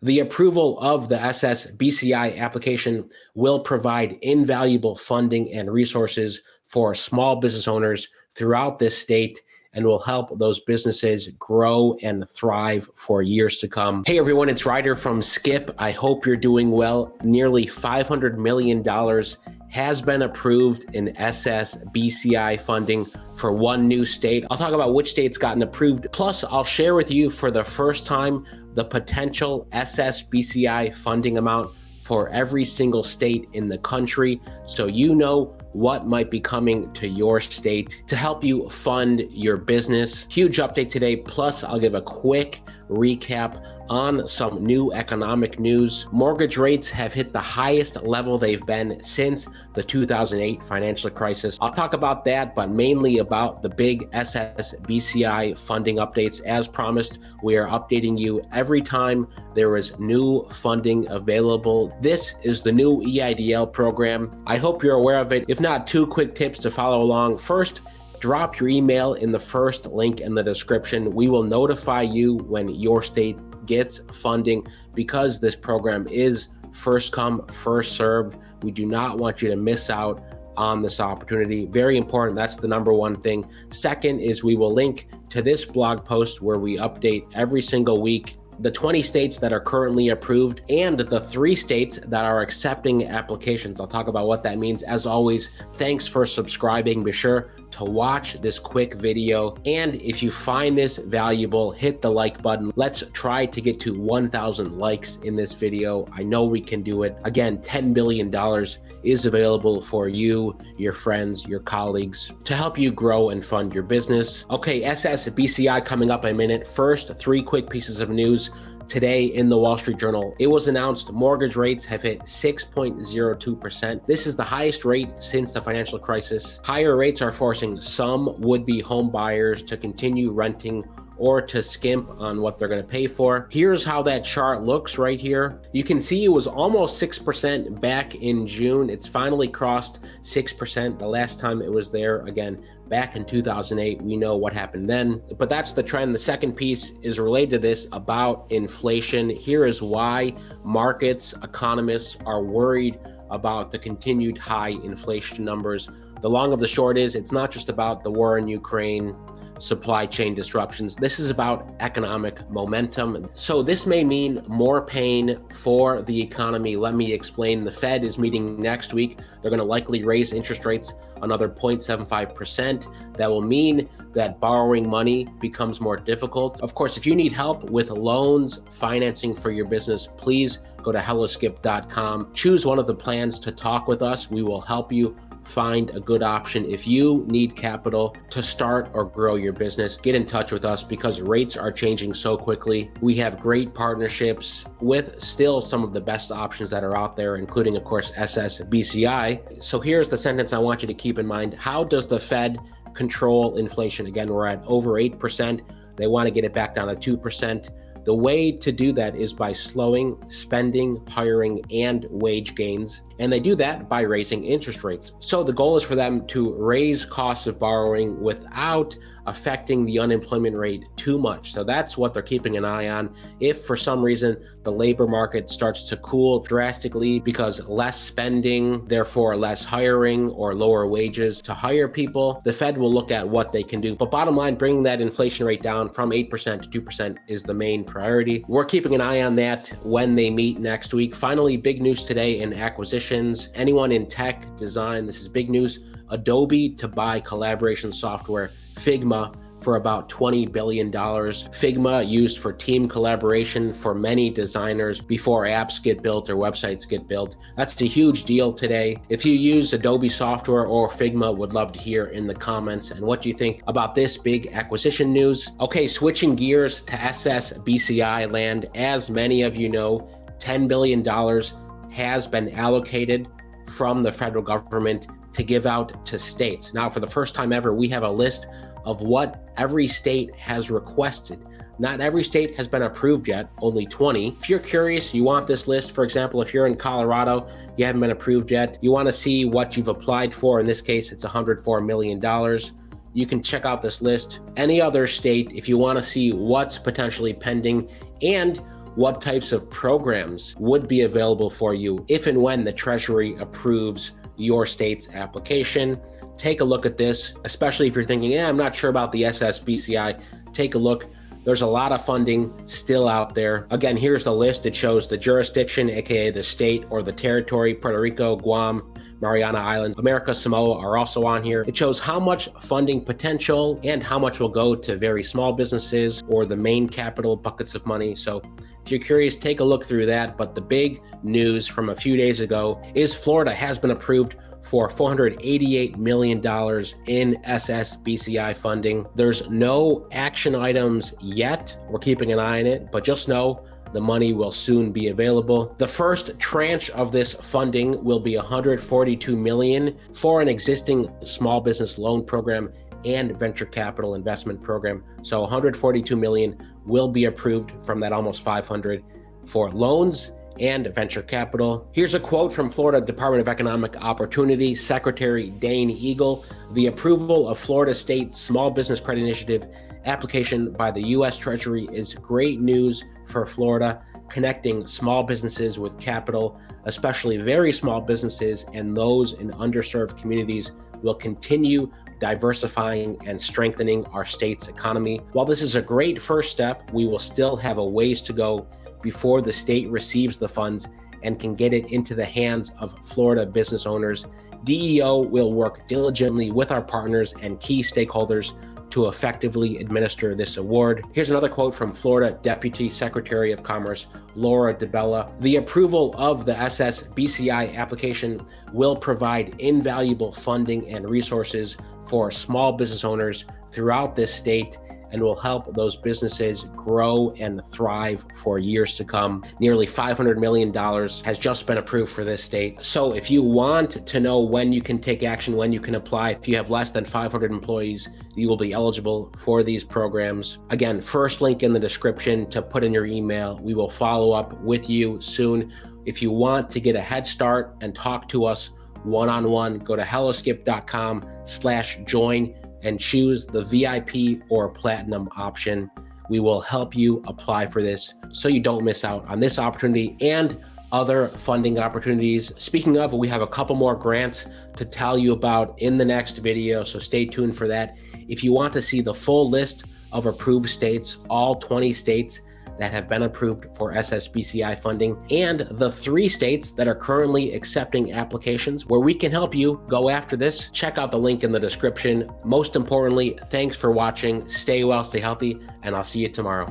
The approval of the SSBCI application will provide invaluable funding and resources for small business owners throughout this state and will help those businesses grow and thrive for years to come. Hey everyone, it's Ryder from Skip. I hope you're doing well. Nearly $500 million has been approved in SSBCI funding for one new state. I'll talk about which state's gotten approved. Plus, I'll share with you for the first time the potential SSBCI funding amount for every single state in the country, so you know what might be coming to your state to help you fund your business. Huge update today. Plus, I'll give a quick recap on some new economic news. Mortgage rates have hit the highest level they've been since the 2008 financial crisis. I'll talk about that, but mainly about the big SSBCI funding updates. As promised, we are updating you every time there is new funding available. This is the new EIDL program. I hope you're aware of it. If not, two quick tips to follow along. First, drop your email in the first link in the description. We will notify you when your state gets funding because this program is first come, first served. We do not want you to miss out on this opportunity. Very important. That's the number one thing. Second is we will link to this blog post where we update every single week the 20 states that are currently approved and the 3 states that are accepting applications. I'll talk about what that means. As always, thanks for subscribing. Be sure to watch this quick video. And if you find this valuable, hit the like button. Let's try to get to 1,000 likes in this video. I know we can do it. Again, $10 billion is available for you, your friends, your colleagues to help you grow and fund your business. Okay, SSBCI coming up in a minute. First, 3 quick pieces of news. Today in the Wall Street Journal, it was announced mortgage rates have hit 6.02%. This is the highest rate since the financial crisis. Higher rates are forcing some would-be home buyers to continue renting or to skimp on what they're going to pay for. Here's how that chart looks right here. You can see it was almost 6% back in June. It's finally crossed 6%. The last time it was there, again, back in 2008, we know what happened then, but that's the trend. The second piece is related to this about inflation. Here is why markets, economists are worried about the continued high inflation numbers. The long of the short is it's not just about the war in Ukraine, supply chain disruptions. This is about economic momentum. So this may mean more pain for the economy. Let me explain. The Fed is meeting next week. They're going to likely raise interest rates another 0.75%. That will mean that borrowing money becomes more difficult. Of course, if you need help with loans, financing for your business, please go to helloskip.com. Choose one of the plans to talk with us. We will help you find a good option. If you need capital to start or grow your business, get in touch with us because rates are changing so quickly. We have great partnerships with still some of the best options that are out there, including, of course, SSBCI. So here's the sentence I want you to keep in mind. How does the Fed control inflation? Again, we're at over 8%. They want to get it back down to 2%. The way to do that is by slowing spending, hiring, and wage gains. And they do that by raising interest rates. So the goal is for them to raise costs of borrowing without affecting the unemployment rate too much. So that's what they're keeping an eye on. If for some reason the labor market starts to cool drastically because less spending, therefore less hiring or lower wages to hire people, the Fed will look at what they can do. But bottom line, bringing that inflation rate down from 8% to 2% is the main priority. We're keeping an eye on that when they meet next week. Finally, big news today in acquisitions. Anyone in tech, design, this is big news. Adobe to buy collaboration software Figma for about $20 billion. Figma used for team collaboration for many designers before apps get built or websites get built. That's a huge deal today. If you use Adobe software or Figma, would love to hear in the comments. And what do you think about this big acquisition news? Okay, switching gears to SSBCI land. As many of you know, $10 billion has been allocated from the federal government to give out to states. Now, for the first time ever, we have a list of what every state has requested. Not every state has been approved yet, only 20. If you're curious, you want this list, for example, if you're in Colorado, you haven't been approved yet, you want to see what you've applied for. In this case, it's $104 million. You can check out this list. Any other state, if you want to see what's potentially pending and what types of programs would be available for you if and when the Treasury approves your state's application. Take a look at this, especially if you're thinking, I'm not sure about the SSBCI. Take a look. There's a lot of funding still out there. Again, here's the list. It shows the jurisdiction, aka the state or the territory. Puerto Rico, Guam, Mariana Islands, America, Samoa are also on here. It shows how much funding potential and how much will go to very small businesses or the main capital buckets of money. So if you're curious, take a look through that. But the big news from a few days ago is Florida has been approved for $488 million in SSBCI funding. There's no action items yet. We're keeping an eye on it, but just know the money will soon be available. The first tranche of this funding will be $142 million for an existing small business loan program and venture capital investment program. So $142 million will be approved from that almost 500 for loans and venture capital. Here's a quote from Florida Department of Economic Opportunity Secretary Dane Eagle. The approval of Florida State Small Business Credit Initiative application by the U.S. Treasury is great news for Florida, connecting small businesses with capital, especially very small businesses and those in underserved communities, will continue diversifying and strengthening our state's economy. While this is a great first step, we will still have a ways to go before the state receives the funds and can get it into the hands of Florida business owners. DEO will work diligently with our partners and key stakeholders to effectively administer this award. Here's another quote from Florida Deputy Secretary of Commerce, Laura DeBella. The approval of the SSBCI application will provide invaluable funding and resources for small business owners throughout this state and will help those businesses grow and thrive for years to come. Nearly $500 million has just been approved for this state. So if you want to know when you can take action, when you can apply, if you have less than 500 employees, you will be eligible for these programs. Again, first link in the description to put in your email. We will follow up with you soon. If you want to get a head start and talk to us one-on-one, go to helloskip.com/join and choose the VIP or platinum option. We will help you apply for this so you don't miss out on this opportunity and other funding opportunities. Speaking of, we have a couple more grants to tell you about in the next video, so stay tuned for that. If you want to see the full list of approved states, all 20 states that have been approved for SSBCI funding, and the 3 states that are currently accepting applications where we can help you go after this, check out the link in the description. Most importantly, thanks for watching. Stay well, stay healthy, and I'll see you tomorrow.